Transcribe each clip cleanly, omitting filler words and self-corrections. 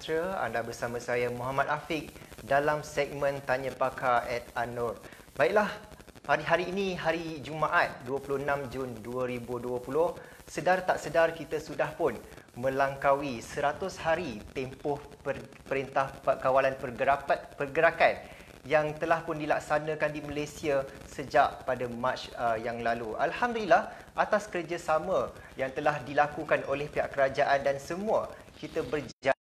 sejahtera. Anda bersama saya Muhammad Afiq dalam segmen Tanya Pakar @An-Nur. Baiklah, hari ini hari Jumaat 26 Jun 2020. Sedar tak sedar kita sudah pun melangkaui 100 hari tempoh Perintah Kawalan Pergerakan yang telah pun dilaksanakan di Malaysia sejak pada Mac yang lalu. Alhamdulillah atas kerjasama yang telah dilakukan oleh pihak kerajaan dan semua, kita berjaya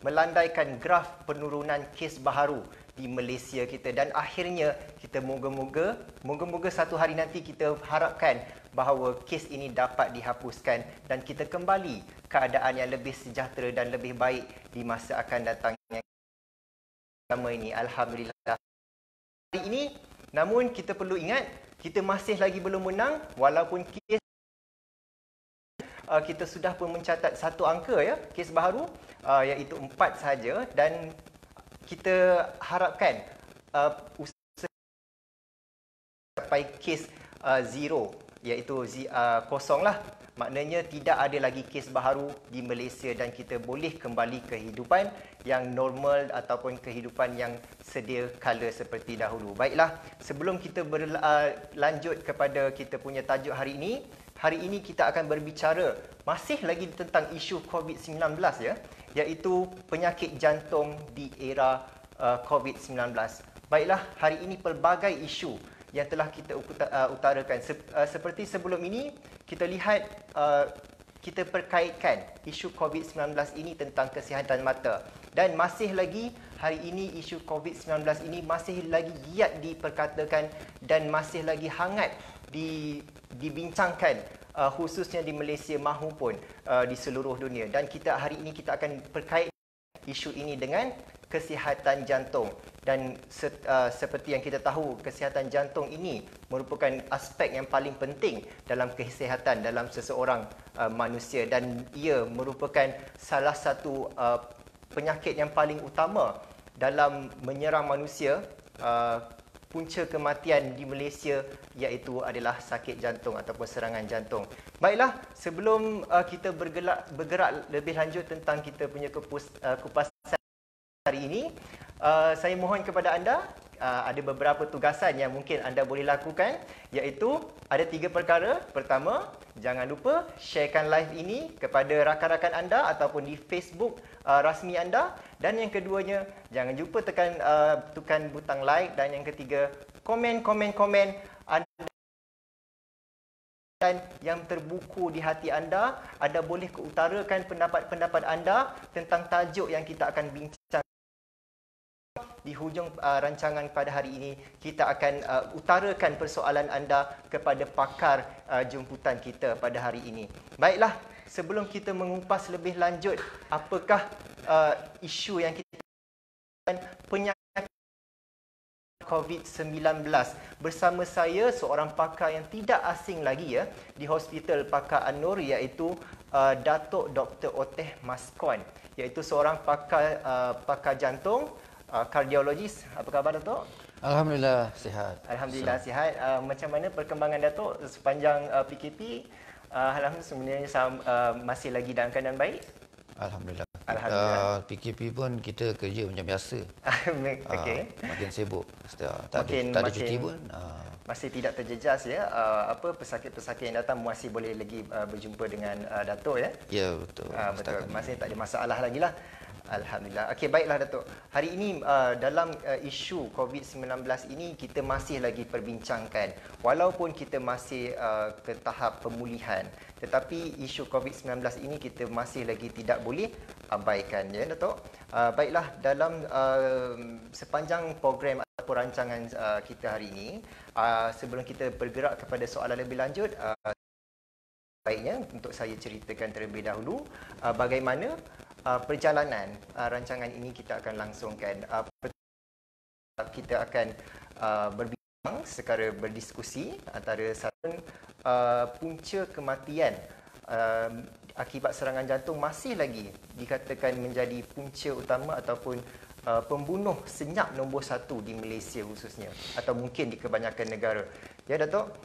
melandaikan graf penurunan kes baharu di Malaysia kita, dan akhirnya kita moga-moga satu hari nanti kita harapkan bahawa kes ini dapat dihapuskan dan kita kembali keadaan yang lebih sejahtera dan lebih baik di masa akan datang. Ini alhamdulillah hari ini, namun kita perlu ingat kita masih lagi belum menang walaupun kes kita sudah pun mencatat satu angka ya, kes baharu iaitu 4 sahaja, dan kita harapkan sampai kes zero, iaitu kosong lah. Maknanya tidak ada lagi kes baharu di Malaysia dan kita boleh kembali kehidupan yang normal ataupun kehidupan yang sedia kala seperti dahulu. Baiklah, sebelum kita berlanjut kepada kita punya tajuk hari ini kita akan berbicara masih lagi tentang isu COVID-19 ya, iaitu penyakit jantung di era COVID-19. Baiklah, hari ini pelbagai isu yang telah kita utarakan. Seperti sebelum ini, kita lihat kita perkaitkan isu COVID-19 ini tentang kesihatan mata. Dan masih lagi hari ini isu COVID-19 ini masih lagi giat diperkatakan dan masih lagi hangat dibincangkan, khususnya di Malaysia mahupun di seluruh dunia. Dan hari ini kita akan perkait isu ini dengan kesihatan jantung. Dan seperti yang kita tahu, kesihatan jantung ini merupakan aspek yang paling penting dalam kesihatan dalam seseorang manusia, dan ia merupakan salah satu penyakit yang paling utama dalam menyerang manusia. Punca kematian di Malaysia iaitu adalah sakit jantung ataupun serangan jantung. Baiklah, sebelum kita bergerak lebih lanjut tentang kita punya kupasan hari ini, saya mohon kepada anda, ada beberapa tugasan yang mungkin anda boleh lakukan, iaitu ada 3 perkara. Pertama, jangan lupa sharekan live ini kepada rakan-rakan anda ataupun di Facebook rasmi anda. Dan yang keduanya, jangan lupa tekan butang like. Dan yang ketiga, komen anda dan yang terbuku di hati anda. Anda boleh utarakan pendapat anda tentang tajuk yang kita akan bincang. Di hujung rancangan pada hari ini, kita akan utarakan persoalan anda kepada pakar jemputan kita pada hari ini. Baiklah, sebelum kita mengupas lebih lanjut apakah isu yang kita penyakit COVID-19, bersama saya seorang pakar yang tidak asing lagi ya di Hospital Pakar An-Nur, iaitu Datuk Dr. Oteh Maskon, iaitu seorang pakar jantung, kardiologis. Apa khabar Datuk? Alhamdulillah sihat. Alhamdulillah sihat. Macam mana perkembangan Datuk sepanjang PKP? Alhamdulillah sebenarnya masih lagi dalam keadaan baik? Alhamdulillah. Alhamdulillah. PKP pun kita kerja macam biasa. Okey. Makin sibuk. Tak ada cuti pun. Masih tidak terjejas ya. Pesakit-pesakit yang datang masih boleh lagi berjumpa dengan Datuk ya? Ya, betul. Betul. Masih tak ada masalah lagi lah. Alhamdulillah. Okey, baiklah Datuk. Hari ini dalam isu COVID-19 ini kita masih lagi perbincangkan. Walaupun kita masih ke tahap pemulihan, tetapi isu COVID-19 ini kita masih lagi tidak boleh abaikan ya Datuk. Baiklah, dalam sepanjang program atau rancangan kita hari ini, sebelum kita bergerak kepada soalan lebih lanjut, baiknya untuk saya ceritakan terlebih dahulu bagaimana perjalanan rancangan ini kita akan langsungkan. Kita akan berbincang secara berdiskusi antara satu punca kematian akibat serangan jantung masih lagi dikatakan menjadi punca utama ataupun pembunuh senyap nombor 1 di Malaysia khususnya, atau mungkin di kebanyakan negara. Ya Datuk,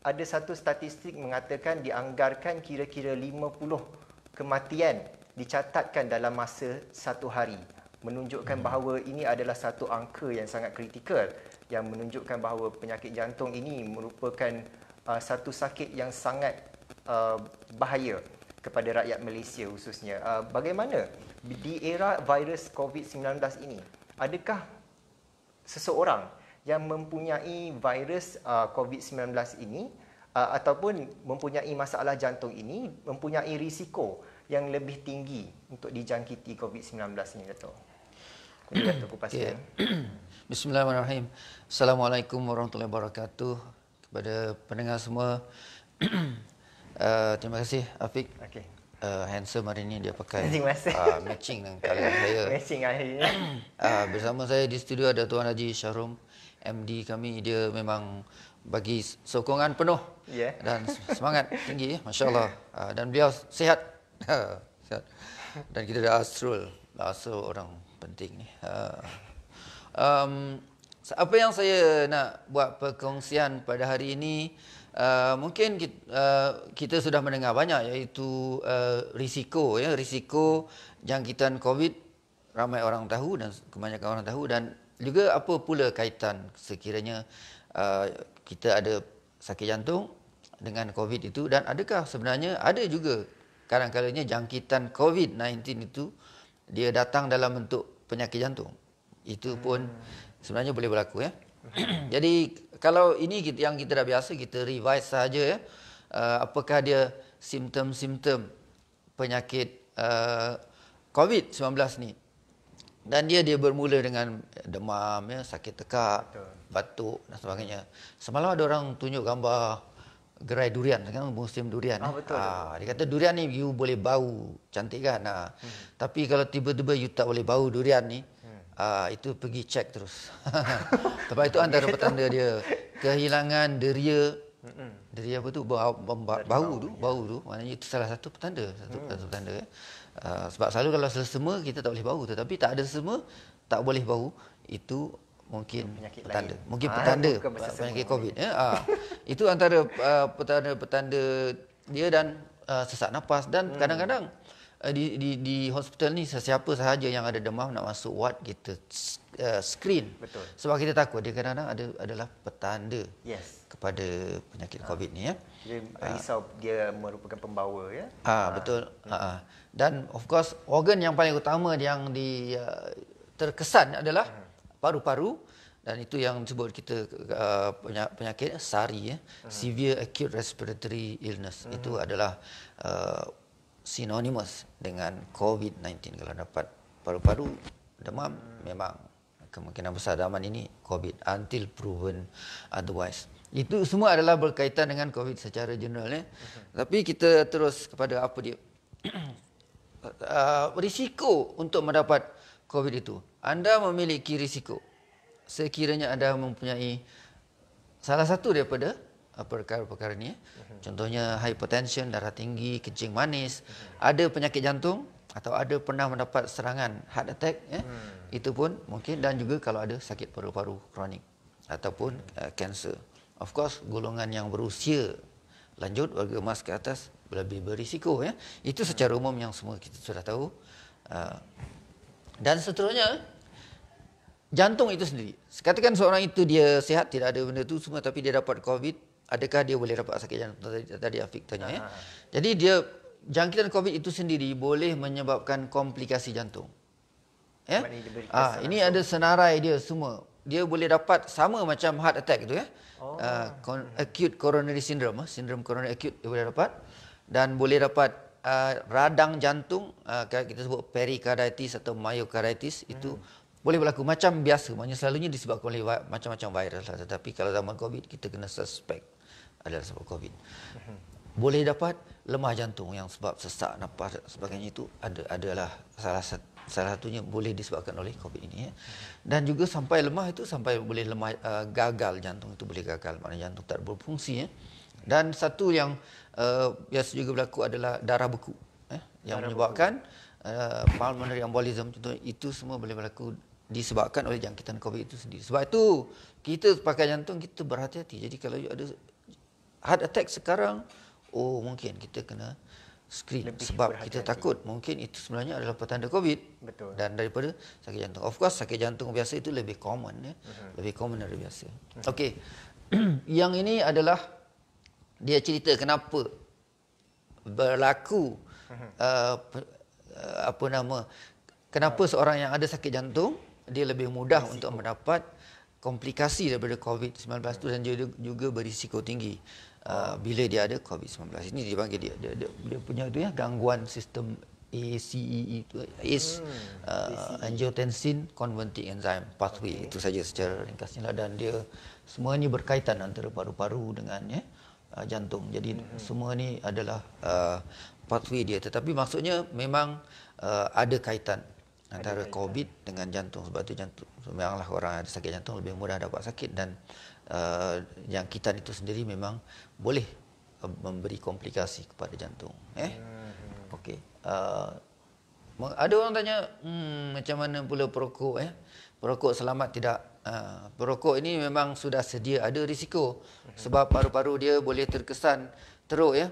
ada satu statistik mengatakan dianggarkan kira-kira 50 kematian dicatatkan dalam masa 1 hari, menunjukkan bahawa ini adalah satu angka yang sangat kritikal, yang menunjukkan bahawa penyakit jantung ini merupakan satu sakit yang sangat bahaya kepada rakyat Malaysia khususnya. Bagaimana di era virus COVID-19 ini, adakah seseorang yang mempunyai virus COVID-19 ini ataupun mempunyai masalah jantung ini mempunyai risiko yang lebih tinggi untuk dijangkiti COVID-19 ini, Dato'? Dato' kupastikan. Bismillahirrahmanirrahim. Assalamualaikum warahmatullahi wabarakatuh kepada pendengar semua. Terima kasih Afiq. Okey. Handsome hari ni dia pakai matching dengan colour saya. Matching hari ni. Bersama saya di studio ada Tuan Haji Syahrum, MD kami. Dia memang bagi sokongan penuh dan semangat tinggi, masya-Allah. Dan beliau sihat. Sihat. Dan kita ada Asrul orang penting ni. Apa yang saya nak buat perkongsian pada hari ini, mungkin kita sudah mendengar banyak, iaitu risiko jangkitan COVID. Ramai orang tahu dan kebanyakan orang tahu, dan juga apa pula kaitan sekiranya kita ada sakit jantung dengan COVID itu, dan adakah sebenarnya ada juga kadang-kadangnya jangkitan COVID-19 itu dia datang dalam bentuk penyakit jantung. Itu pun sebenarnya boleh berlaku, ya. Jadi kalau ini yang kita dah biasa, kita revise saja, ya. Apakah dia simptom-simptom penyakit COVID-19 ni? Dan dia bermula dengan demam, ya, sakit tekak, batuk dan sebagainya. Semalam ada orang tunjuk gambar gerai durian, sekarang musim durian. Betul. Dia kata durian ni you boleh bau, cantik kan? Tapi kalau tiba-tiba you tak boleh bau durian ni, itu pergi cek terus. Sebab itu antara petanda dia kehilangan deria. Deria apa tu? Bau tu. Maknanya itu salah satu petanda. Satu petanda, ya. Sebab selalu kalau sesama kita tak boleh bau, tetapi tak ada sesama tak boleh bau, itu mungkin petanda. Mungkin petanda penyakit COVID, ya. Itu antara petanda dia, dan sesak nafas. Dan kadang-kadang di hospital ni sesiapa sahaja yang ada demam nak masuk ward, kita screen. Betul. Sebab kita takut dia kadang-kadang adalah petanda kepada penyakit COVID ni, ya. Dia risau dia merupakan pembawa, ya. Betul. Dan of course organ yang paling utama yang terkesan adalah paru-paru, dan itu yang disebut kita penyakit SARI, ya. Severe Acute Respiratory Illness. Itu adalah synonymous dengan COVID-19. Kalau dapat paru-paru demam, memang kemungkinan besar zaman ini COVID, until proven otherwise. Itu semua adalah berkaitan dengan COVID secara general, ya. Tapi kita terus kepada apa dia risiko untuk mendapat COVID itu. Anda memiliki risiko sekiranya anda mempunyai salah satu daripada perkara-perkara ini, ya. Contohnya hypertension, darah tinggi, kencing manis, ada penyakit jantung, atau ada pernah mendapat serangan heart attack, ya. Itu pun mungkin. Dan juga kalau ada sakit paru-paru kronik ataupun kanser. Of course golongan yang berusia lanjut, warga emas ke atas, lebih berisiko, ya. Itu secara umum yang semua kita sudah tahu. Dan seterusnya, jantung itu sendiri. Katakan seorang itu dia sihat, tidak ada benda itu semua, tapi dia dapat COVID, adakah dia boleh dapat sakit jantung? Tadi Afiq tanya, ya. Jadi jangkitan COVID itu sendiri boleh menyebabkan komplikasi jantung, ya. Ini ada senarai dia semua. Dia boleh dapat sama macam heart attack itu, ya. Acute coronary syndrome, sindrom coronary acute dia boleh dapat, dan boleh dapat radang jantung, kita sebut pericarditis atau myocarditis. Itu boleh berlaku macam biasa, maknanya selalunya disebabkan oleh macam-macam virus lah. Tetapi kalau zaman COVID kita kena suspek adalah sebab COVID. Boleh dapat lemah jantung yang sebab sesak nafas dan sebagainya, itu adalah salah satunya boleh disebabkan oleh COVID ini, ya. Dan juga sampai lemah itu, sampai boleh lemah, gagal jantung itu boleh gagal, maknanya jantung tak berfungsi, ya. Dan satu yang biasa juga berlaku adalah darah beku, yang menyebabkan pulmonary embolism, contohnya. Itu semua boleh berlaku disebabkan oleh jangkitan COVID itu sendiri. Sebab itu kita pakai jantung, kita berhati-hati. Jadi kalau ada heart attack sekarang, mungkin kita kena screen Lebih sebab kita berhati-hati. takut mungkin itu sebenarnya adalah petanda COVID. Betul. Dan daripada sakit jantung. Of course sakit jantung biasa itu lebih common ya. Lebih common dari biasa. Okey. Yang ini adalah dia cerita kenapa berlaku kenapa seorang yang ada sakit jantung dia lebih mudah untuk mendapat komplikasi daripada COVID-19 tu dan juga berisiko tinggi bila dia ada COVID-19. Ini dia panggil dia punya tu ya gangguan sistem ACE itu angiotensin converting enzyme pathway. Itu saja secara ringkasnya lah. Dan dia semua ni berkaitan antara paru-paru dengan jantung. Jadi semua ni adalah pathway dia, tetapi maksudnya memang ada kaitan antara COVID dengan jantung. Sebab tu jantung memanglah orang ada sakit jantung lebih mudah dapat sakit, dan jangkitan itu sendiri memang boleh memberi komplikasi kepada jantung. Okey. Ada orang tanya macam mana pula perokok perokok selamat tidak? Perokok ini memang sudah sedia ada risiko sebab paru-paru dia boleh terkesan teruk ya.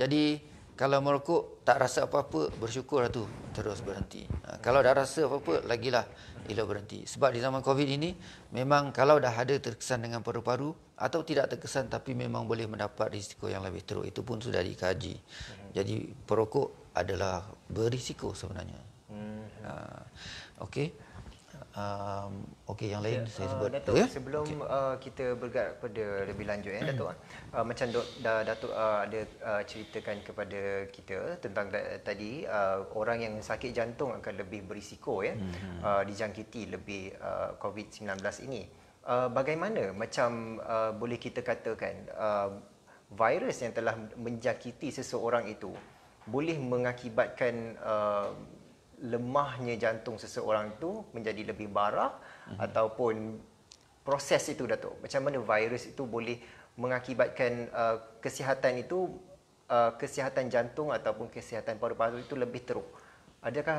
Jadi kalau merokok tak rasa apa-apa, bersyukurlah tu, terus berhenti. Kalau dah rasa apa-apa, lagilah elok berhenti. Sebab di zaman COVID ini memang kalau dah ada terkesan dengan paru-paru atau tidak terkesan tapi memang boleh mendapat risiko yang lebih teruk, itu pun sudah dikaji. Jadi perokok adalah berisiko sebenarnya. Okey. Okey, yang lain saya sebut. Datuk, sebelum kita bergerak kepada lebih lanjut Datuk, macam Datuk ada ceritakan kepada kita tentang tadi orang yang sakit jantung akan lebih berisiko dijangkiti lebih COVID-19 ini. Bagaimana macam boleh kita katakan virus yang telah menjangkiti seseorang itu boleh mengakibatkan lemahnya jantung seseorang itu menjadi lebih parah ataupun proses itu Datuk. Macam mana virus itu boleh mengakibatkan kesihatan itu kesihatan jantung ataupun kesihatan paru-paru itu lebih teruk. Adakah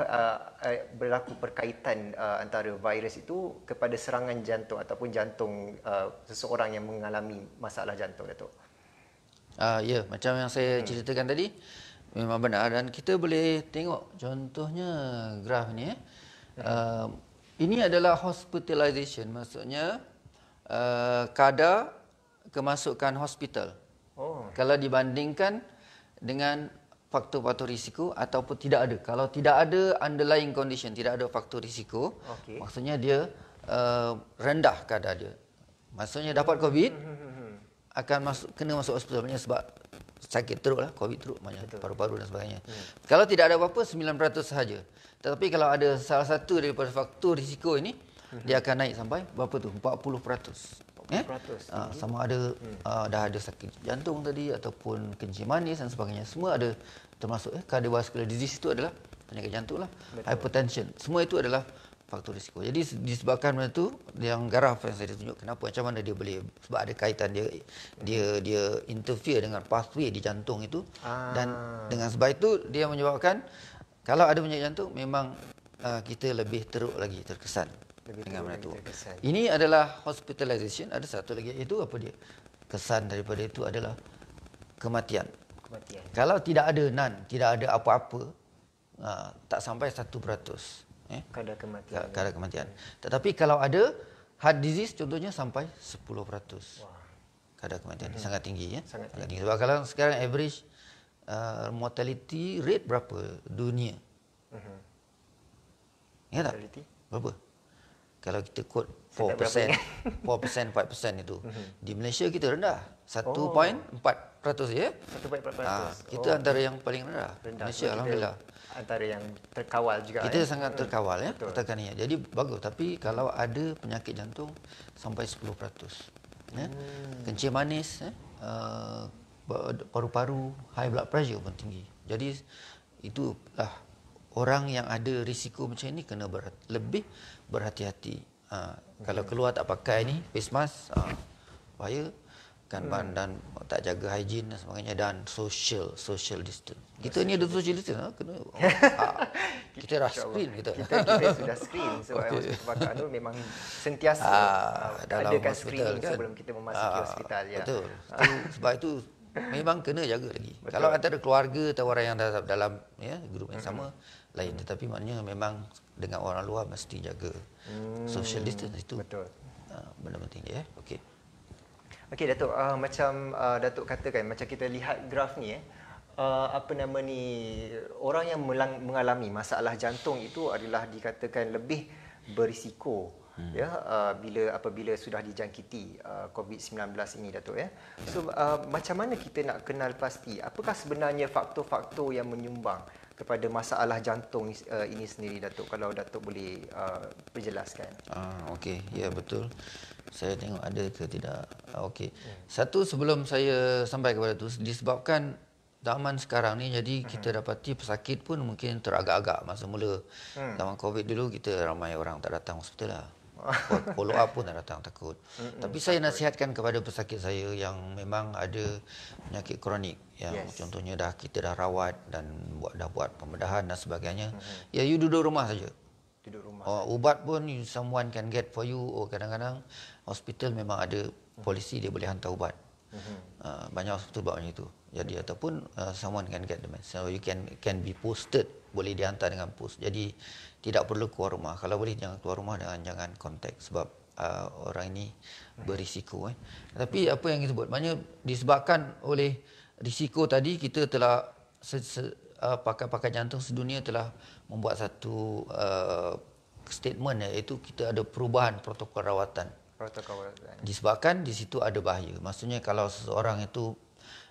berlaku perkaitan antara virus itu kepada serangan jantung ataupun jantung seseorang yang mengalami masalah jantung Datuk? Ya, macam yang saya ceritakan tadi memang benar, dan kita boleh tengok contohnya graf ni. Ini adalah hospitalization, maksudnya kadar kemasukan hospital. Kalau dibandingkan dengan faktor-faktor risiko ataupun tidak ada. Kalau tidak ada underlying condition, tidak ada faktor risiko, maksudnya dia rendah kadar dia. Maksudnya dapat COVID akan kena masuk hospital sebab sakit teruk lah, COVID teruk banyak, paru-paru dan sebagainya. Kalau tidak ada apa-apa, 9% sahaja. Tetapi kalau ada salah satu daripada faktor risiko ini, dia akan naik sampai berapa tu? 40%. Sama ada dah ada sakit jantung tadi ataupun kencing manis dan sebagainya. Semua ada termasuk cardiovascular disease itu adalah penyakit jantung lah. Hypertension. Semua itu adalah faktor risiko. Jadi disebabkan benda tu, yang graf yang saya tunjuk kenapa macam mana dia boleh, sebab ada kaitan dia interfere dengan pathway di jantung itu, dan dengan sebab itu dia menyebabkan kalau ada penyakit jantung memang kita lebih teruk lagi terkesan dengan benda tu. Ini adalah hospitalization. Ada satu lagi iaitu apa dia? Kesan daripada itu adalah kematian. Kalau tidak ada tidak ada apa-apa, tak sampai 1%. Kadar kematian. Tetapi kalau ada heart disease contohnya sampai 10%. Kadar kematian sangat tinggi ya. Sangat tinggi. Sebab kalau sekarang average mortality rate berapa dunia? Ingat tak? Berapa? Kalau kita quote 4%, 4% itu. Di Malaysia kita rendah. 1.4% ya. 1.4%. Kita antara yang paling rendah. Malaysia alhamdulillah. Antara yang terkawal juga. Kita sangat terkawal ya, katakan ya. Jadi bagus, tapi kalau ada penyakit jantung sampai 10%. Ya. Kencing manis, paru-paru, high blood pressure pun tinggi. Jadi itulah orang yang ada risiko macam ini kena lebih berhati-hati. Kalau keluar tak pakai ni face mask, bahaya kan, dan tak jaga hygiene dan sebagainya, dan social distance. Kita ni ada social distance, kena kita dah screen kita sudah screen sebab Hospital Nur memang sentiasa dalam adakan hospital screening kan, sebelum kita memasuki hospital ya. Betul. Sebab itu memang kena jaga lagi. Betul. Kalau antara keluarga atau orang yang dalam grup yang sama lain, tetapi maknanya memang dengan orang luar mesti jaga social distance itu. Betul. Benda penting dia. Okey. Okey Datuk, macam Datuk katakan, macam kita lihat graf ni apa nama ni, orang yang mengalami masalah jantung itu adalah dikatakan lebih berisiko apabila sudah dijangkiti COVID-19 ini Datuk ya. So macam mana kita nak kenal pasti apakah sebenarnya faktor-faktor yang menyumbang kepada masalah jantung ini sendiri Datuk, kalau Datuk boleh perjelaskan. Okey, ya betul. Saya tengok ada ke tidak. Okey. Satu, sebelum saya sampai kepada itu, disebabkan zaman sekarang ni, jadi kita dapati pesakit pun mungkin teragak-agak. Masa mula zaman COVID dulu, kita ramai orang tak datang hospital lah. Follow up pun tak datang, takut. Tapi saya nasihatkan kepada pesakit saya yang memang ada penyakit kronik, yang contohnya kita dah rawat dan dah buat pembedahan dan sebagainya. Ya, you duduk rumah saja. Duduk rumah. Ubat pun someone can get for you. Kadang-kadang hospital memang ada polisi, dia boleh hantar ubat. Banyak hospital buat macam itu. Jadi ataupun someone can get the medicine. So you can be posted, boleh dihantar dengan post. Jadi tidak perlu keluar rumah. Kalau boleh jangan keluar rumah dan jangan kontak, sebab orang ini berisiko. Tapi apa yang kita buat, maknanya disebabkan oleh risiko tadi, kita telah pakar-pakar jantung sedunia telah membuat satu statement, iaitu kita ada perubahan protokol rawatan. Disebabkan di situ ada bahaya. Maksudnya kalau seseorang itu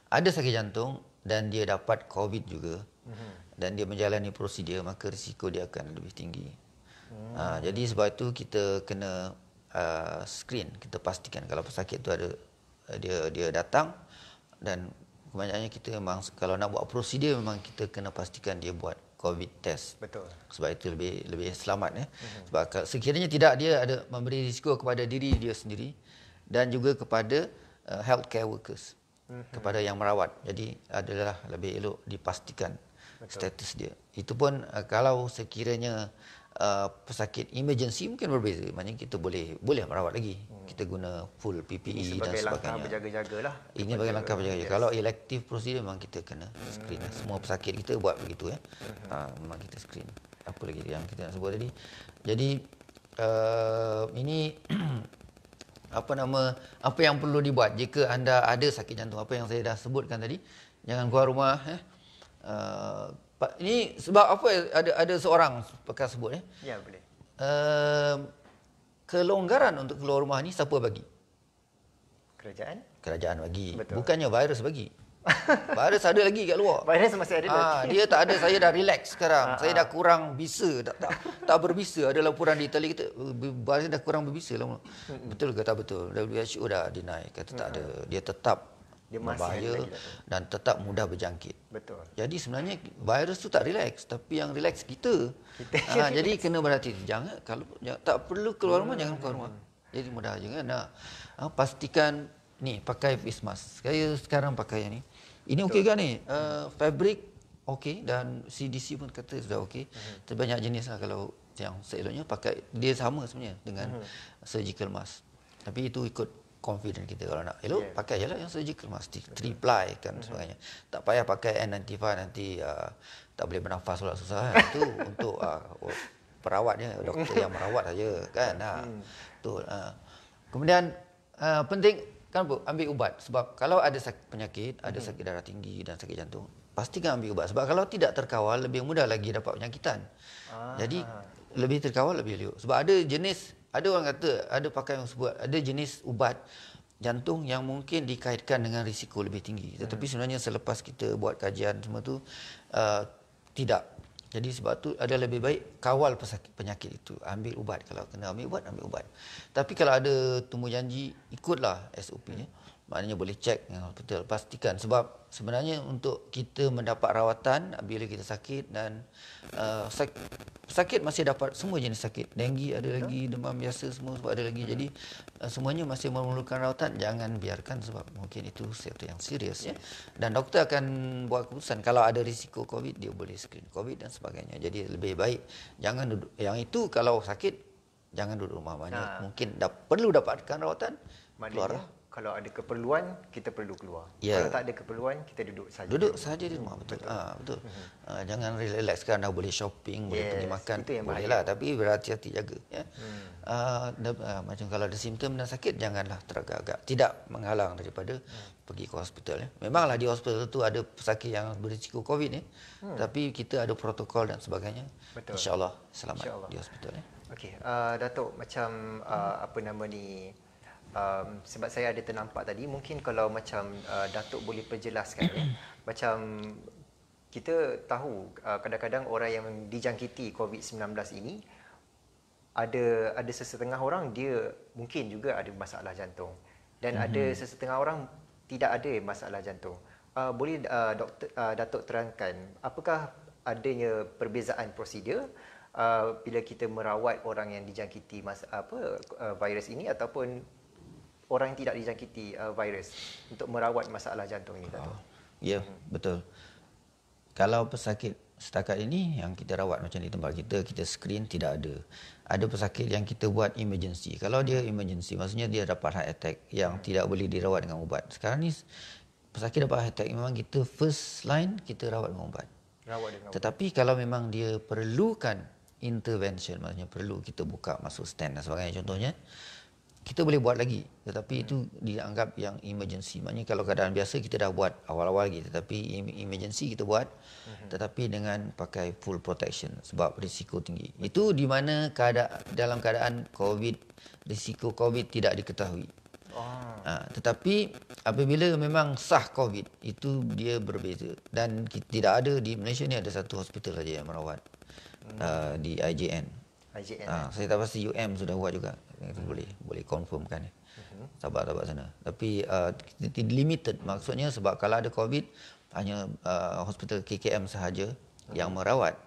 ada sakit jantung dan dia dapat COVID juga, dan dia menjalani prosedur, maka risiko dia akan lebih tinggi. Jadi sebab itu kita kena screen, kita pastikan kalau pesakit itu ada, dia datang, dan kebanyakannya kita memang kalau nak buat prosedur memang kita kena pastikan dia buat COVID test. Betul. Sebab itu lebih selamat ya. Sebab sekiranya tidak, dia ada memberi risiko kepada diri dia sendiri dan juga kepada healthcare workers, kepada yang merawat. Jadi adalah lebih elok dipastikan status dia. Itu pun kalau sekiranya pesakit emergency mungkin berbeza. Maknanya kita boleh merawat lagi. Kita guna full PPE dan sebagainya. Sebagai langkah berjaga-jagalah. Ini sebagai langkah berjaga-jaga. Kalau elective procedure memang kita kena screen. Semua pesakit kita buat begitu ya. Memang kita screen. Apa lagi yang kita nak sebut tadi. Jadi ini apa yang perlu dibuat jika anda ada sakit jantung, apa yang saya dah sebutkan tadi. Jangan keluar rumah ini sebab apa ada seorang pakar sebut ya boleh. Kelonggaran untuk keluar rumah ni siapa bagi? Kerajaan bagi. Betul. Bukannya virus bagi. Virus ada lagi kat luar. Virus masih ada lagi. Dia tak ada. Saya dah relax sekarang. Saya dah kurang bisa, tak berbisa. Ada laporan di Itali kata virus dah kurang berbisa lah. Betul ke tak betul? WHO dah deny, kata tak ada. Dia tetap berbahaya dan tetap mudah berjangkit. Betul. Jadi sebenarnya virus tu tak relax, tapi yang relax kita. Jadi kena berhati-hati. Jangan, kalau tak perlu keluar rumah, jangan keluar rumah. Jadi mudah je kan. Pastikan ni pakai face mask. Saya sekarang pakai yang ni. Ini okey kan ni? Fabric okey dan CDC pun kata sudah okey. Terbanyak jenis lah, kalau yang seeloknya pakai dia sama sebenarnya dengan surgical mask. Tapi itu ikut confident kita. Kalau nak elok, pakai je lah yang surgical mask, 3-ply kan sebagainya. Tak payah pakai N95 nanti tak boleh bernafas pula, susah kan. Itu untuk perawatnya, doktor yang merawat saja kan. Betul. Kemudian penting kan ambil ubat, sebab kalau ada penyakit, ada sakit darah tinggi dan sakit jantung, pastikan ambil ubat. Sebab kalau tidak terkawal, lebih mudah lagi dapat penyakitan. Jadi lebih terkawal lebih elok. Sebab ada jenis, ada orang kata, ada pakar yang sebut, ada jenis ubat jantung yang mungkin dikaitkan dengan risiko lebih tinggi. Tetapi sebenarnya selepas kita buat kajian semua tu, tidak. Jadi sebab tu ada lebih baik kawal penyakit itu. Ambil ubat. Kalau kena ambil ubat. Tapi kalau ada temu janji, ikutlah SOP-nya. Maknanya boleh cek dengan hospital. Pastikan. Sebab sebenarnya untuk kita mendapat rawatan bila kita sakit, dan sakit masih dapat semua jenis sakit. Denggi ada lagi, demam biasa semua ada lagi. Jadi semuanya masih memerlukan rawatan. Jangan biarkan, sebab mungkin itu sesuatu yang serius. Dan doktor akan buat keputusan. Kalau ada risiko COVID, dia boleh screen COVID dan sebagainya. Jadi lebih baik jangan duduk. Yang itu kalau sakit, jangan duduk rumah. Mungkin perlu dapatkan rawatan, keluarlah. kalau ada keperluan kita perlu keluar. Ya. Kalau tak ada keperluan kita duduk saja. Duduk saja di rumah, betul. Betul. Jangan relax kan, dah boleh shopping, boleh pergi makan, itu yang boleh bahaya. lah, tapi berhati-hati jaga ya. Macam kalau ada simptom dan sakit, janganlah teragak-agak. Tidak menghalang daripada pergi ke hospital ya. Memanglah di hospital tu ada pesakit yang berisiko COVID ni, tapi kita ada protokol dan sebagainya. Betul. Insya-Allah selamat InsyaAllah. di hospital ya. Okey, Datuk, macam apa nama ni, sebab saya ada ternampak tadi, mungkin kalau macam Datuk boleh perjelaskan ya, macam kita tahu kadang-kadang orang yang dijangkiti COVID-19 ini ada sesetengah orang dia mungkin juga ada masalah jantung dan ada sesetengah orang tidak ada masalah jantung. Boleh Datuk terangkan apakah adanya perbezaan prosedur bila kita merawat orang yang dijangkiti virus ini ataupun orang yang tidak dijangkiti virus untuk merawat masalah jantung ini, Datuk? Ya, betul. Kalau pesakit setakat ini yang kita rawat macam di tempat kita screen tidak ada. Ada pesakit yang kita buat emergency. Kalau dia emergency, maksudnya dia dapat heart attack yang tidak boleh dirawat dengan ubat. Sekarang ni pesakit dapat heart attack, memang kita first line kita rawat dengan ubat. Tetapi kalau memang dia perlukan intervention, maksudnya perlu kita buka masuk stand dan sebagainya contohnya, kita boleh buat lagi, tetapi itu dianggap yang emergency. Maknanya kalau keadaan biasa kita dah buat awal-awal lagi, tetapi emergency kita buat, tetapi dengan pakai full protection sebab risiko tinggi. Itu di mana dalam keadaan COVID, risiko COVID tidak diketahui. Tetapi apabila memang sah COVID, itu dia berbeza. Dan tidak ada di Malaysia ni ada satu hospital saja yang merawat di IJN. Saya tak pasti UM sudah buat juga. Boleh confirmkan ya. Sahabat-sahabat sana. Tapi limited, maksudnya sebab kalau ada COVID hanya hospital KKM sahaja yang merawat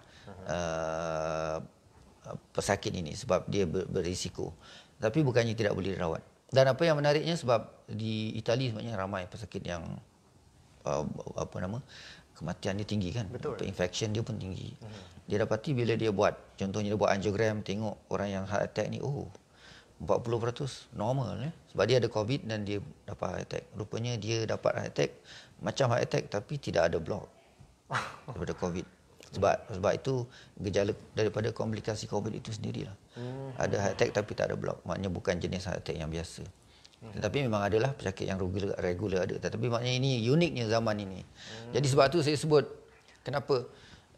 pesakit ini sebab dia berisiko. Tapi bukannya tidak boleh dirawat. Dan apa yang menariknya sebab di Itali sebenarnya ramai pesakit yang kematian dia tinggi kan. Infection dia pun tinggi. Dia dapati bila dia buat, contohnya dia buat angiogram, tengok orang yang heart attack ni, 40% normal ya. Sebab dia ada COVID dan dia dapat heart attack. Rupanya dia dapat heart attack, macam heart attack tapi tidak ada block daripada COVID. Sebab itu gejala daripada komplikasi COVID itu sendirilah. Ada heart attack tapi tak ada block. Maknanya bukan jenis heart attack yang biasa. Tetapi memang adalah pesakit yang regular ada. Tetapi maknanya ini uniknya zaman ini. Jadi sebab tu saya sebut kenapa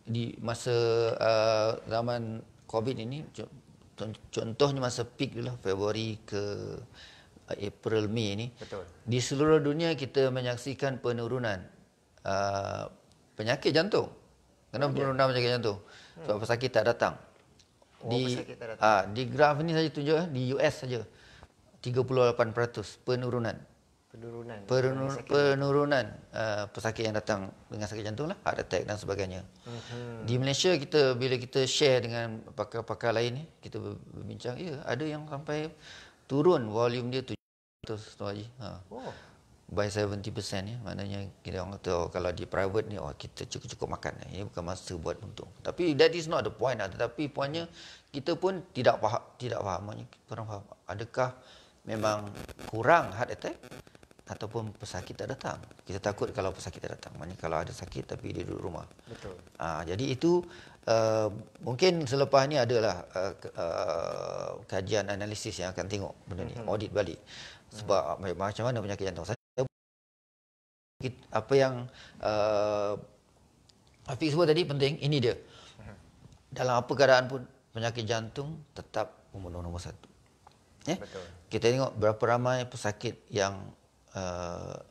di masa zaman COVID ini, contohnya masa peak dulu Februari ke April, Mei ini, di seluruh dunia kita menyaksikan penurunan penyakit jantung. Kenapa penurunan penyakit jantung? Sebab pesakit tak datang. Di graf ini saja tunjuk di US saja 38% penurunan pesakit yang datang dengan sakit jantung lah, heart attack dan sebagainya. Di Malaysia bila kita share dengan pakar-pakar lain ni, kita berbincang, ada yang sampai turun volume dia 700 tu Haji. By 70% ya. Maknanya kita orang kata kalau di private ni kita cukup-cukup makan. Ini bukan masa buat untung. Tapi that is not the point lah. Tetapi pointnya kita pun tidak faham. Maknanya kurang faham. Adakah memang kurang heart attack ataupun pesakit tak datang? Kita takut kalau pesakit tak datang. Maknanya kalau ada sakit tapi dia duduk rumah. Betul. Jadi itu mungkin selepas ni adalah kajian analisis yang akan tengok benda ni, audit balik. Sebab macam mana penyakit jantung. Apa yang Afiq sebut tadi penting, ini dia. Dalam apa keadaan pun penyakit jantung tetap membunuh nombor satu. Betul. Kita tengok berapa ramai pesakit yang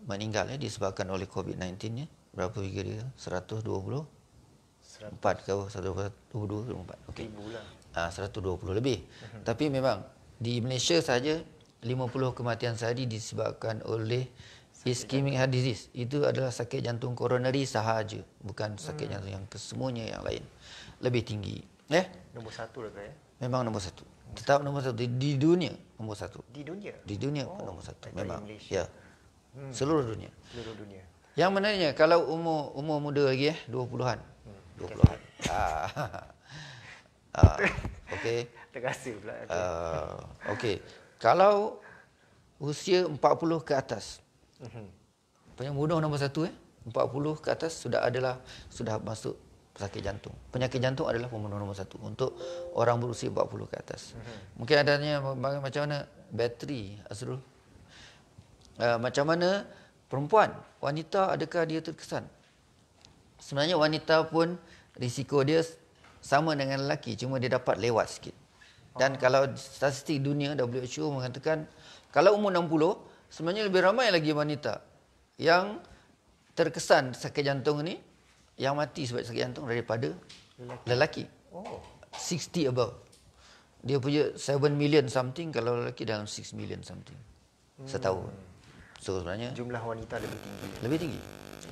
meninggal disebabkan oleh COVID-19 ya. Berapa figure dia? 124 ke 124. Okey. 120 lebih. Tapi memang di Malaysia saja 50 kematian sehari disebabkan oleh ischemic heart disease. Itu adalah sakit jantung koronari sahaja, bukan sakit jantung yang kesemuanya yang lain. Lebih tinggi. Nombor satu lah ya? Memang nombor satu. Tetap nombor satu. Di dunia nombor satu. Di dunia? Di dunia pun nombor satu. Memang. Ya. Seluruh dunia. Seluruh dunia. Yang menariknya, kalau umur muda lagi 20-an. 20-an. Okey. Terasa pula. Okey. Kalau usia 40 ke atas. Yang muda nombor 1 40 ke atas sudah masuk pesakit jantung. Penyakit jantung adalah pembunuh nombor 1 untuk orang berusia 40 ke atas. Mungkin adanya macam mana bateri Azrul? Macam mana perempuan, wanita, adakah dia terkesan? Sebenarnya wanita pun risiko dia sama dengan lelaki, cuma dia dapat lewat sikit. Dan kalau statistik dunia WHO mengatakan kalau umur 60 sebenarnya lebih ramai lagi wanita yang terkesan sakit jantung ni, yang mati sebab sakit jantung daripada lelaki. 60 above. Dia punya 7 million something, kalau lelaki dalam 6 million something setahun. So sebenarnya Jumlah wanita lebih tinggi. lebih tinggi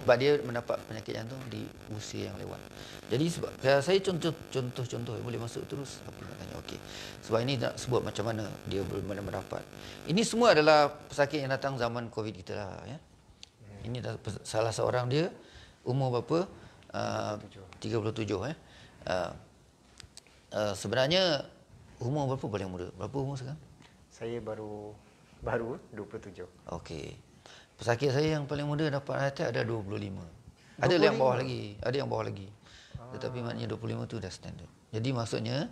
sebab dia mendapat penyakit jantung di usia yang lewat. Jadi sebab saya contoh boleh masuk terus apa nak tanya. Okey. Sebab ini nak sebut macam mana dia boleh mendapat. Ini semua adalah pesakit yang datang zaman Covid kita lah ya. Ini salah seorang dia umur berapa? 37 sebenarnya umur berapa paling muda? Berapa umur sekarang? Saya baru 27. Okey. Pesakit saya yang paling muda dapat heart attack ada 25. Ada yang bawah lagi. Tetapi maknanya 25 tu dah standard. Jadi maksudnya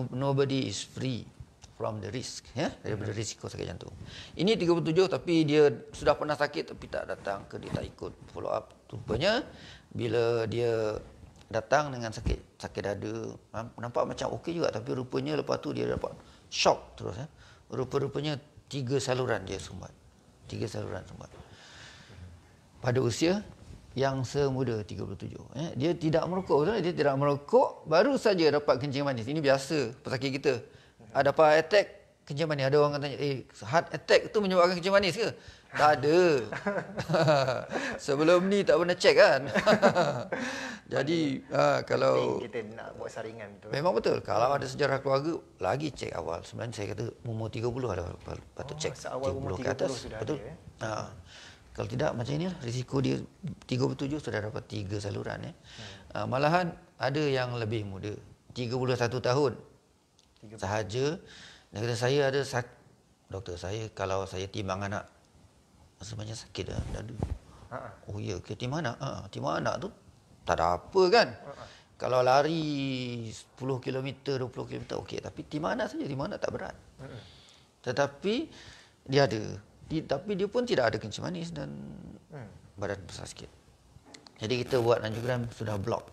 nobody is free from the risk ya, daripada risiko sakit jantung. Ini 37 tapi dia sudah pernah sakit tapi tak datang dia tak ikut follow up. Rupanya bila dia datang dengan sakit dada, nampak macam okey juga tapi rupanya lepas tu dia dapat shock terus ya. Rupa-rupanya 3 saluran dia sumbat. 3 saluran sumbat. Pada usia yang semuda 37. Dia tidak merokok. Dia tidak merokok, baru saja dapat kencing manis. Ini biasa pesakit kita. Ada dapat attack, kencing manis. Ada orang tanya, heart attack tu menyebabkan kencing manis ke? Tak ada. Sebelum ni tak pernah check kan. Jadi kalau kita nak buat saringan tu. memang betul. Kalau ada sejarah keluarga, lagi cek awal. Sebenarnya saya kata umur 30 ada patut cek. Seawal umur 30 ke atas. sudah Betul. ada. Kalau tidak macam inilah risiko dia 37 sudah dapat 3 saluran ya. Malahan ada yang lebih muda, 31 tahun. Sahaja dia kata saya ada doktor saya kalau saya timbang anak sebenarnya sakit dah dada. Oh ya, ke timbang anak. Timbang anak tu tak ada apa kan. Kalau lari 10 km, 20 km okey, tapi timbang anak saja, timbang anak tak berat. Tetapi dia ada. Tapi dia pun tidak ada kencing manis dan badan besar sikit. Jadi kita buat angiogram sudah block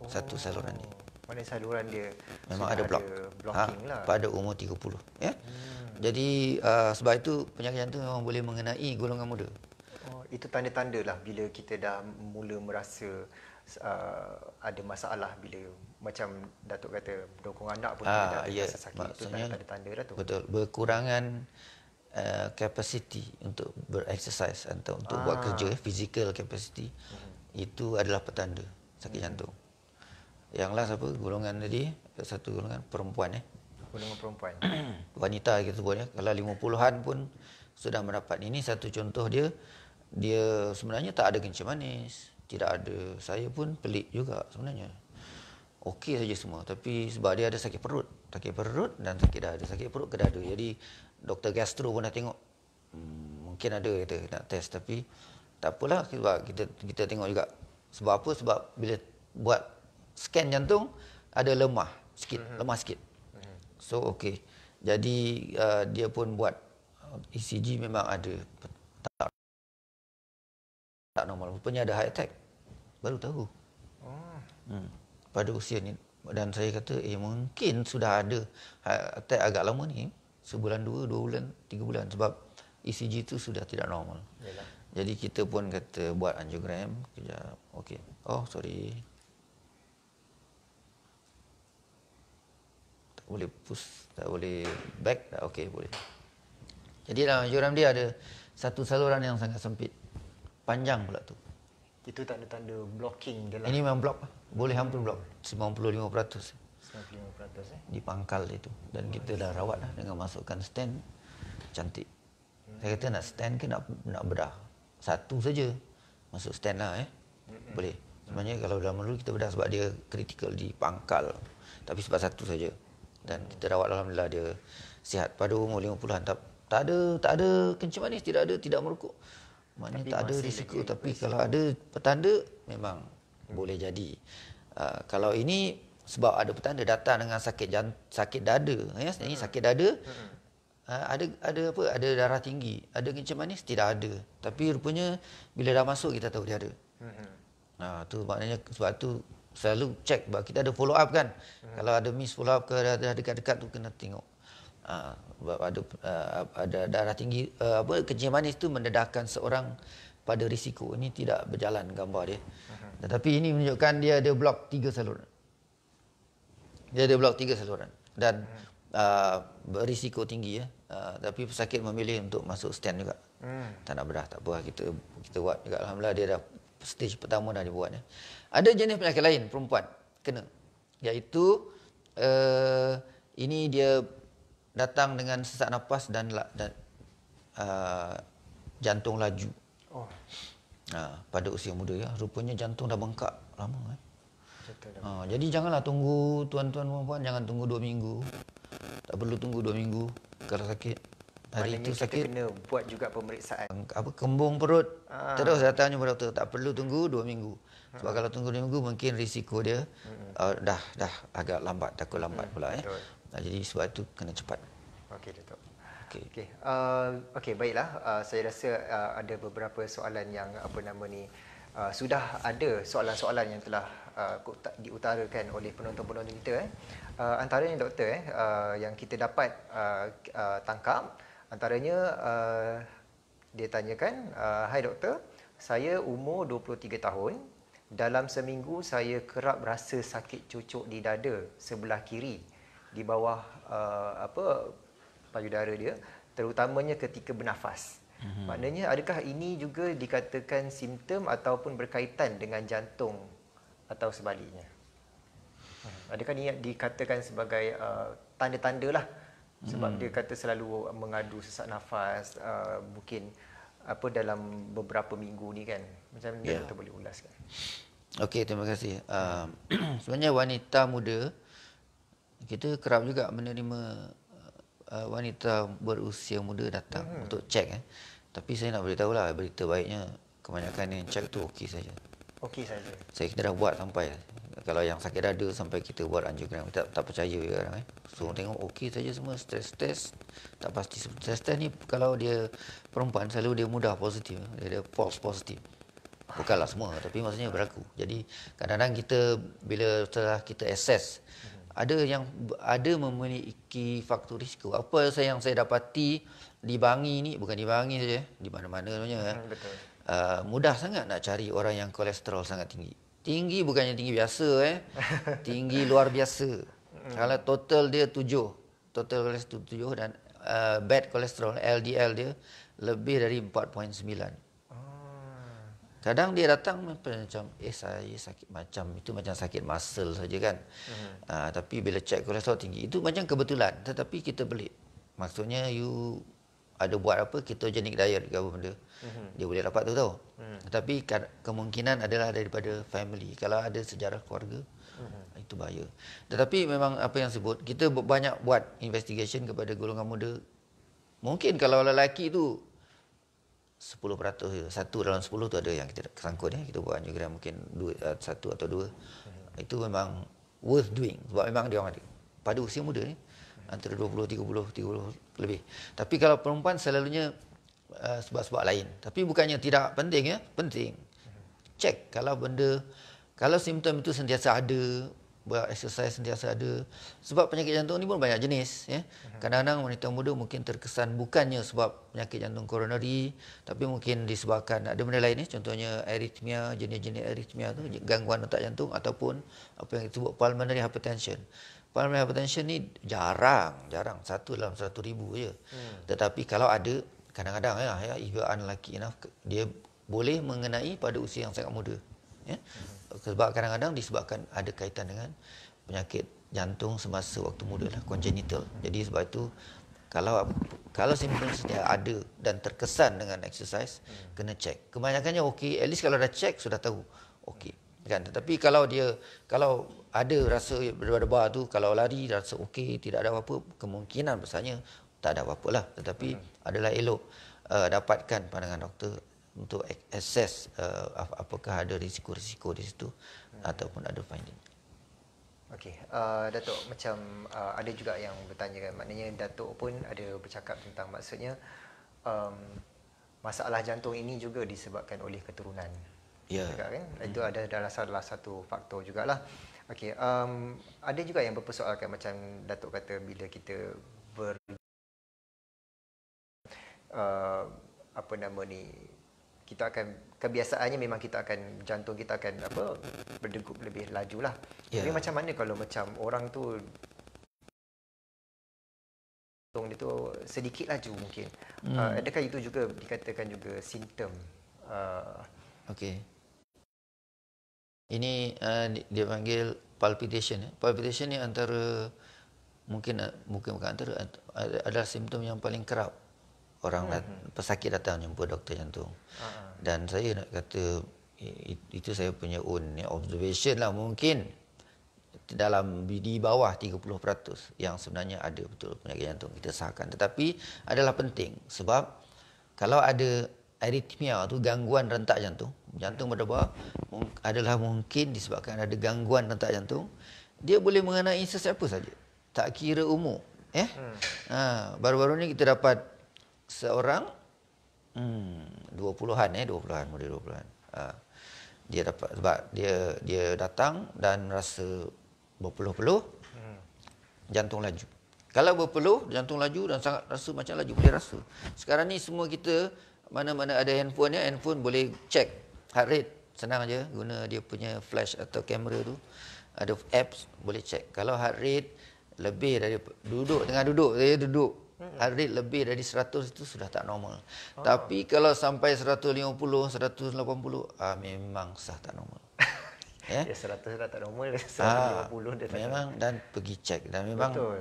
satu saluran ni. Mana saluran dia memang ada blocking lah. Pada umur 30 ya. Jadi sebab itu penyakit jantung memang boleh mengenai golongan muda. Itu tanda-tanda lah bila kita dah mula merasa ada masalah, bila macam Datuk kata dongkong anak pun dah rasa sakit. Maksudnya, itu tanda-tanda dah tu. Betul, berkurangan capacity untuk bereksersis atau untuk buat kerja, physical capacity. Itu adalah petanda sakit jantung. Yang last apa? Golongan tadi, satu golongan perempuan Golongan perempuan. Wanita kita sebut kalau 50-an pun sudah mendapat. Ini satu contoh dia sebenarnya tak ada kencing manis, tidak ada. Saya pun pelik juga sebenarnya. Okey saja semua, tapi sebab dia ada sakit perut dan sakit dada, sakit perut ke dada. Jadi doktor gastro pun dah tengok. Mungkin ada kata nak test, tapi tak apalah sebab kita tengok juga. Sebab apa? Sebab bila buat scan jantung ada lemah sikit. So okey. Jadi dia pun buat ECG memang ada tak normal. Rupanya ada heart attack. Baru tahu. Pada usia ni. Dan saya kata mungkin sudah ada heart attack agak lama ni. Sebulan, 2 bulan, 3 bulan. Sebab ECG tu sudah tidak normal. Yalah. Jadi kita pun kata buat angiogram. Kejap. Okey. Oh sorry. Tak boleh push. Tak boleh back. Okey boleh. Jadi dalam angiogram dia ada satu saluran yang sangat sempit. Panjang pula tu. Itu tanda-tanda blocking dia lah. Ini memang blok. Boleh hampir blok. 95%. 95% Di pangkal itu. Dan kita dah rawat lah dengan masukkan stand. Cantik. Saya kata nak stand ke nak bedah? Satu saja. Masuk stand lah Boleh. Sebenarnya kalau dalam dulu kita bedah sebab dia kritikal di pangkal. Tapi sebab satu saja. Dan kita rawat alhamdulillah dia sihat. Pada umur 50-an tak ada kencing manis, tidak merokok. Maknanya tak ada risiko. Tapi kalau ada petanda, memang boleh jadi. Kalau ini sebab ada petanda datang dengan sakit dada, ya, ini sakit dada, ada darah tinggi, ada kencing manis, tidak ada. Tapi rupanya bila dah masuk kita tahu dia ada. Tu maknanya sebab tu selalu cek, sebab kita ada follow up kan. Kalau ada miss follow up ke ada dekat-dekat tu kena tengok. Sebab ada darah tinggi, kencing manis tu mendedahkan seorang pada risiko. Ini tidak berjalan gambar dia. Tetapi ini menunjukkan dia ada blok 3 saluran. Dan berisiko tinggi, ya. Tapi pesakit memilih untuk masuk stand juga. Tak nak bedah, tak apa, kita buat juga. Alhamdulillah dia dah stage pertama dah dibuat, ya. Ada jenis penyakit lain perempuan kena, iaitu ini dia datang dengan sesak nafas dan jantung laju. Pada usia muda, ya. Rupanya jantung dah bengkak lama, kan. Jadi janganlah tunggu, tuan-tuan perempuan, jangan tunggu 2 minggu. Tak perlu tunggu 2 minggu kalau sakit. Hari itu sakit, kita kena buat juga pemeriksaan. Kembung perut, terus datang jumpa doktor. Tak perlu tunggu 2 minggu. Sebab kalau tunggu 2 minggu mungkin risiko dia dah agak lambat, takut lambat pula, ya. Jadi sebab itu kena cepat. Okey, Datuk. Okey, baiklah. Saya rasa ada beberapa soalan yang sudah ada soalan-soalan yang telah diutarakan oleh penonton-penonton kita. Antaranya, doktor, yang kita dapat tangkap, antaranya dia tanyakan, "Hai doktor, saya umur 23 tahun. Dalam seminggu saya kerap rasa sakit cucuk di dada sebelah kiri di bawah payudara dia, terutamanya ketika bernafas. Maknanya adakah ini juga dikatakan simptom ataupun berkaitan dengan jantung atau sebaliknya? Adakah ini dikatakan sebagai tanda-tanda lah, sebab dia kata selalu mengadu sesak nafas, mungkin dalam beberapa minggu ni, kan. Macam mana doktor boleh ulaskan? Okey, terima kasih. Sebenarnya wanita muda, kita kerap juga menerima wanita berusia muda datang untuk cek. Tapi saya nak beritahu lah, berita baiknya kebanyakan yang cek tu okey saja. Okey saja. Kita dah buat sampai. Kalau yang sakit dada sampai kita buat angiogram, kita tak percaya orang. So tengok okey saja semua, stress test tak pasti. Stress test ni kalau dia perempuan selalu dia mudah positif, dia ada false positif. Bukanlah semua, tapi maksudnya berlaku. Jadi kadang-kadang kita bila setelah kita assess, ada memiliki faktor risiko. Apa yang saya dapati di Bangi ni, bukan di Bangi saja, di mana-mana sebenarnya. Betul. Mudah sangat nak cari orang yang kolesterol sangat tinggi. Tinggi bukannya tinggi biasa, tinggi luar biasa. Kalau total dia 7, total kolesterol 7, dan bad kolesterol LDL dia lebih dari 4.9. Kadang dia datang macam saya sakit macam sakit muscle saja, kan. Tapi bila cek kolesterol tinggi, itu macam kebetulan, tetapi kita pelik. Maksudnya you ada buat apa ketogenic diet ke apa benda. Dia boleh dapat tu tahu. Tetapi kemungkinan adalah daripada family. Kalau ada sejarah keluarga, itu bahaya. Tetapi memang apa yang sebut, kita banyak buat investigation kepada golongan muda. Mungkin kalau lelaki tu 10% je. 1 dalam 10 tu ada yang kita sangkut, kita buat angiogram mungkin 1 atau 2. Itu memang worth doing sebab memang dia orang ada pada usia muda ni antara 20 30 lebih. Tapi kalau perempuan selalunya sebab-sebab lain. Tapi bukannya tidak penting, penting. Cek kalau simptom itu sentiasa ada, buat exercise sentiasa ada. Sebab penyakit jantung ni pun banyak jenis, Kadang-kadang wanita muda mungkin terkesan bukannya sebab penyakit jantung koronari, tapi mungkin disebabkan ada benda lain, contohnya arrhythmia, jenis-jenis arrhythmia tu, gangguan otak jantung, ataupun apa yang disebut pulmonary hypertension. Pulmonary hypertension ni jarang, 1 dalam 100,000 je. Tetapi kalau ada, kadang-kadang if you are unlucky enough, dia boleh mengenai pada usia yang sangat muda. Sebab kadang-kadang disebabkan ada kaitan dengan penyakit jantung semasa waktu muda lah, congenital. Jadi sebab itu kalau simptom sedia ada dan terkesan dengan exercise, kena cek. Kebanyakannya okey, at least kalau dah cek sudah tahu okey, kan. Tetapi kalau ada rasa berdebar-debar tu, kalau lari rasa okey, tidak ada apa-apa, kemungkinan besarnya tak ada apa-apa lah. Tetapi adalah elok dapatkan pandangan doktor untuk assess apakah ada risiko-risiko di situ ataupun ada finding. Okey, Datuk, macam ada juga yang bertanya kan, maknanya Datuk pun ada bercakap tentang maksudnya masalah jantung ini juga disebabkan oleh keturunan. Ya. Kan? Itu adalah salah satu faktor jugalah. Okey, ada juga yang berpersoalkan macam Datuk kata bila kita apa nama ni, kita akan, kebiasaannya memang kita akan, jantung kita akan berdegup lebih laju lah. Yeah. Tapi macam mana kalau macam orang tu jantung dia tu sedikit laju mungkin. Adakah itu juga dikatakan juga simptom? Okey. Ini dia panggil palpitation. Palpitation ni antara mungkin bukan antara, adalah simptom yang paling kerap orang pesakit datang jumpa doktor jantung. Dan saya nak kata itu saya punya own observation lah, mungkin dalam di bawah 30% yang sebenarnya ada betul penyakit jantung kita sahkan. Tetapi adalah penting sebab kalau ada arrhythmia tu, gangguan rentak jantung berdebar, adalah mungkin disebabkan ada gangguan rentak jantung. Dia boleh mengenai sesiapa saja, tak kira umur. Baru-baru ni kita dapat seorang 20-an muda 20-an. Dia dapat sebab dia datang dan rasa berpeluh-peluh, jantung laju. Kalau berpeluh, jantung laju dan sangat rasa macam laju, boleh rasa. Sekarang ni semua kita mana-mana ada handphone boleh check heart rate. Senang aja guna dia punya flash atau kamera tu. Ada apps boleh check. Kalau heart rate lebih dari duduk heart rate lebih dari 100 itu sudah tak normal. Tapi kalau sampai 150, 180, memang sah tak normal. Ya, 100 dah tak normal, 150 dah tak memang normal. Dan pergi cek, dan memang betul,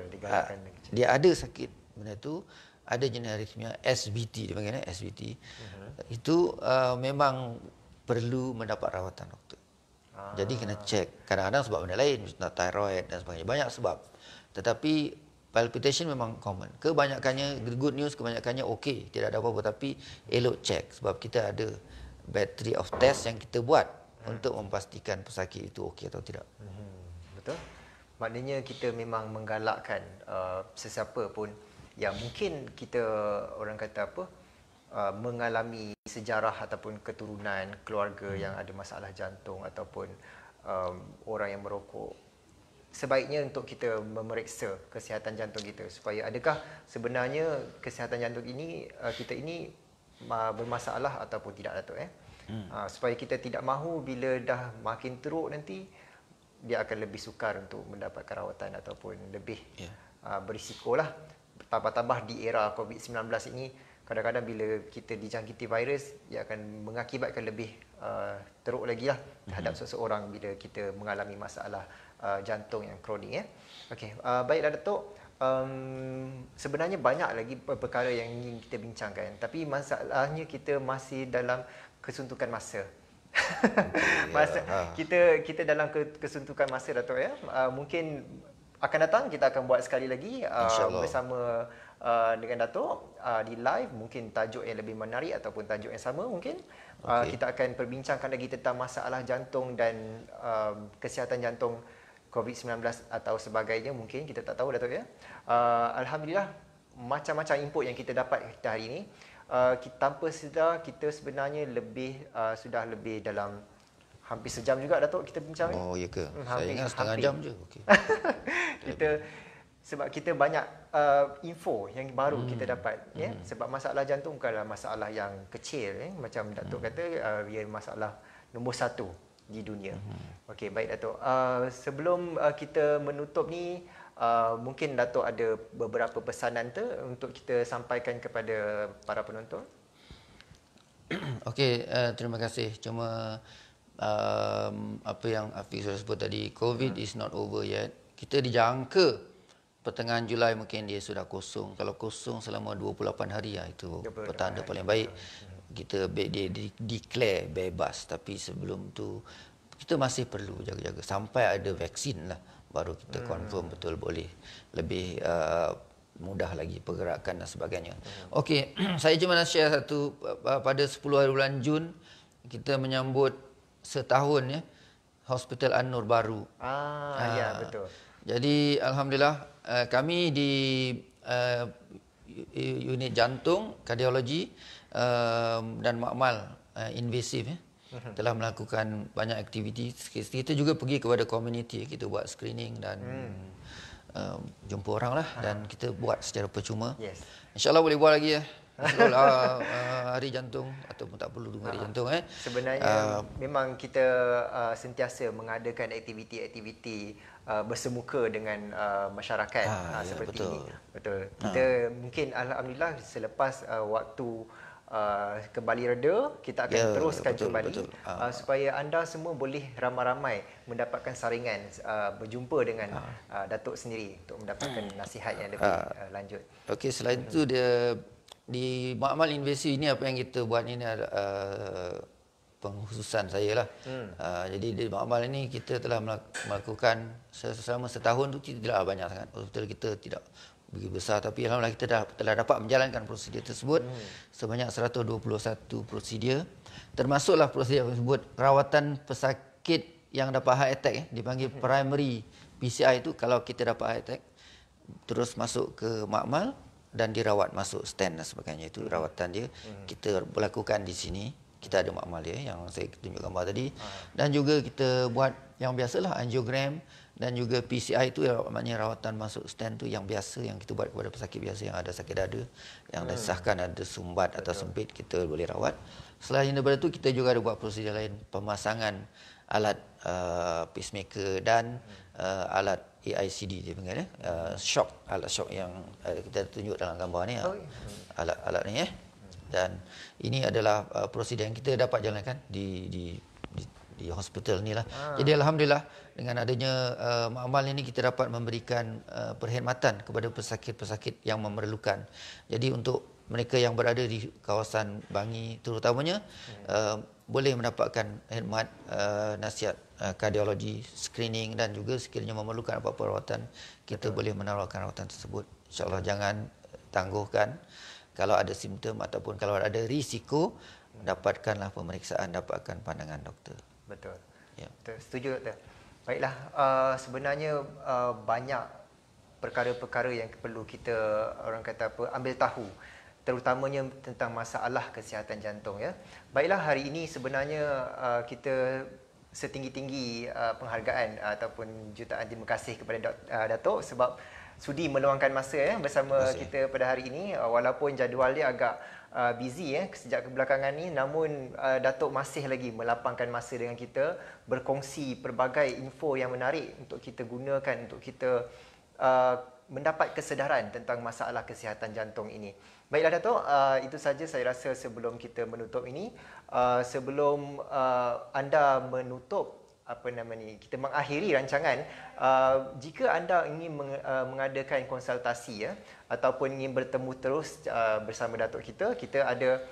dia ada sakit benda tu, ada jenis arrhythmia SVT dia panggil SVT. Itu memang perlu mendapat rawatan doktor. Jadi kena cek. Kadang-kadang sebab benda lain, misalnya thyroid dan sebagainya, banyak sebab. Tetapi palpitation memang common. Kebanyakannya good news, kebanyakannya okey, tidak ada apa-apa, tapi elok cek sebab kita ada battery of test yang kita buat untuk memastikan pesakit itu okey atau tidak. Betul. Maknanya kita memang menggalakkan sesiapa pun yang mungkin kita orang kata mengalami sejarah ataupun keturunan keluarga yang ada masalah jantung ataupun orang yang merokok, sebaiknya untuk kita memeriksa kesihatan jantung kita supaya adakah sebenarnya kesihatan jantung ini kita ini bermasalah ataupun tidak, Datuk. Supaya kita tidak mahu bila dah makin teruk nanti dia akan lebih sukar untuk mendapatkan rawatan ataupun lebih berisikolah. Tambah-tambah di era COVID-19 ini, kadang-kadang bila kita dijangkiti virus, dia akan mengakibatkan lebih teruk lagi lah terhadap seseorang bila kita mengalami masalah jantung yang kronik. Okey, baiklah Datuk. Sebenarnya banyak lagi perkara yang ingin kita bincangkan, tapi masalahnya kita masih dalam kesuntukan masa. Kita dalam kesuntukan masa, Datuk, ya. Mungkin akan datang kita akan buat sekali lagi bersama dengan Datuk di live, mungkin tajuk yang lebih menarik ataupun tajuk yang sama mungkin. Kita akan perbincangkan lagi tentang masalah jantung dan kesihatan jantung COVID-19 atau sebagainya, mungkin kita tak tahu, Datuk, ya. Alhamdulillah macam-macam input yang kita dapat hari ini. Tanpa sedar kita sebenarnya sudah lebih dalam hampir sejam juga, Datuk, kita bincang. Oh, ya ke? Saya ingat setengah jam je. Okey. Sebab kita banyak info yang baru kita dapat, ya. Sebab masalah jantung bukanlah masalah yang kecil, macam Datuk kata, ia masalah nombor 1 di dunia. Okey, baik Datuk. Sebelum kita menutup ni, mungkin Datuk ada beberapa pesanan untuk kita sampaikan kepada para penonton. Okey, terima kasih. Cuma apa yang Afiq sudah sebut tadi, COVID is not over yet. Kita dijangka pertengahan Julai mungkin dia sudah kosong. Kalau kosong selama 28 hari, itu petanda paling baik. Kita dia declare bebas, tapi sebelum tu kita masih perlu jaga-jaga sampai ada vaksin lah, baru kita confirm betul boleh lebih mudah lagi pergerakan dan sebagainya. Okey, saya cuma nak share satu, pada 10 hari bulan Jun kita menyambut setahun ya Hospital An-Nur baru. Ya, betul. Jadi alhamdulillah kami di unit jantung, kardiologi dan makmal invasif ya, telah melakukan banyak aktiviti. Kita juga pergi kepada community, kita buat screening dan jumpa orang lah, dan kita buat secara percuma. Yes. InsyaAllah boleh buat lagi ya. Kalau hari jantung ataupun tak perlu tunggu hari jantung. Sebenarnya memang kita sentiasa mengadakan aktiviti-aktiviti bersemuka dengan masyarakat seperti betul. ini. Betul. Kita mungkin alhamdulillah selepas waktu kembali reda, kita akan teruskan kembali supaya anda semua boleh ramai-ramai mendapatkan saringan, berjumpa dengan Datuk sendiri untuk mendapatkan nasihat yang lebih lanjut. Okey, selain itu dia di makmal invasi ini, apa yang kita buat ini pengkhususan saya lah. Jadi di makmal ini kita telah melakukan selama setahun tu tidaklah banyak sangat. Hospital kita tidak begitu besar, tapi alhamdulillah kita telah dapat menjalankan prosedur tersebut sebanyak 121 prosedur, termasuklah prosedur tersebut rawatan pesakit yang dapat heart attack dipanggil primary PCI. Itu kalau kita dapat heart attack terus masuk ke makmal dan dirawat, masuk stand dan sebagainya, itu rawatan dia kita lakukan di sini. Kita ada makmal dia yang saya tunjuk gambar tadi, dan juga kita buat yang biasalah angiogram dan juga PCI itu, maknanya rawatan masuk stand tu yang biasa yang kita buat kepada pesakit biasa yang ada sakit dada, yang disahkan ada sumbat atau sempit, kita boleh rawat. Selain daripada itu kita juga ada buat prosedur lain, pemasangan alat pacemaker dan alat AICD dia panggil shock, alat shock yang kita tunjuk dalam gambar ni, alat ni dan ini adalah prosedur yang kita dapat jalankan di hospital ni lah. Jadi alhamdulillah dengan adanya makmal ini kita dapat memberikan perkhidmatan kepada pesakit-pesakit yang memerlukan. Jadi untuk mereka yang berada di kawasan Bangi terutamanya boleh mendapatkan khidmat nasihat kardiologi, screening, dan juga sekiranya memerlukan apa-apa rawatan, kita boleh menawarkan rawatan tersebut. InsyaAllah jangan tangguhkan. Kalau ada simptom ataupun kalau ada risiko, dapatkanlah pemeriksaan, dapatkan pandangan doktor. Betul. Ya. Betul. Setuju, Doktor. Baiklah, sebenarnya banyak perkara-perkara yang perlu kita, orang kata apa, ambil tahu, terutamanya tentang masalah kesihatan jantung ya. Baiklah, hari ini sebenarnya kita setinggi-tinggi penghargaan ataupun jutaan terima kasih kepada Datuk sebab sudi meluangkan masa bersama kita pada hari ini, walaupun jadual dia agak busy sejak kebelakangan ni, namun Datuk masih lagi melapangkan masa dengan kita, berkongsi pelbagai info yang menarik untuk kita gunakan, untuk kita mendapat kesedaran tentang masalah kesihatan jantung ini. Baiklah Datuk, itu saja saya rasa sebelum kita menutup ini. Sebelum anda menutup, kita mengakhiri rancangan, jika anda ingin mengadakan konsultasi ataupun ingin bertemu terus bersama Datuk kita ada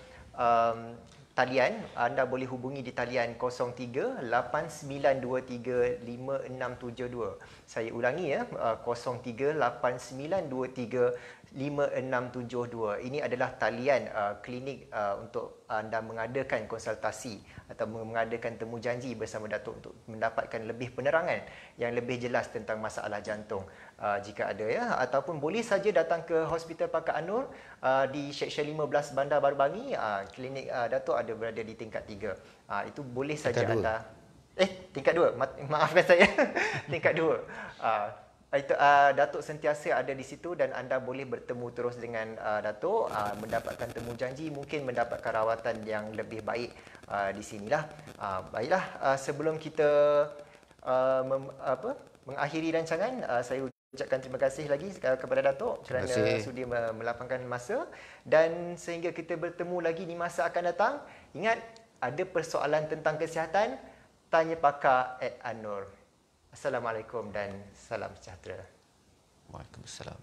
talian. Anda boleh hubungi di talian 03-8923-5672. Saya ulangi 03-8923-5672. Ini adalah talian klinik untuk anda mengadakan konsultasi atau mengadakan temu janji bersama Datuk untuk mendapatkan lebih penerangan yang lebih jelas tentang masalah jantung jika ada ataupun boleh saja datang ke Hospital Pakar An-Nur di Seksyen 15 Bandar Baru Bangi. Klinik Datuk ada berada di tingkat 3. Itu boleh saja anda tingkat 2. Maafkan saya. Tingkat 2. Itu Datuk sentiasa ada di situ dan anda boleh bertemu terus dengan Datuk, mendapatkan temu janji, mungkin mendapatkan rawatan yang lebih baik di sinilah. Baiklah, sebelum kita mengakhiri rancangan, saya ucapkan terima kasih lagi kepada Datuk kerana sudi melapangkan masa, dan sehingga kita bertemu lagi di masa akan datang. Ingat, ada persoalan tentang kesihatan, tanya pakar @An-Nur. Assalamualaikum dan salam sejahtera. Waalaikumsalam.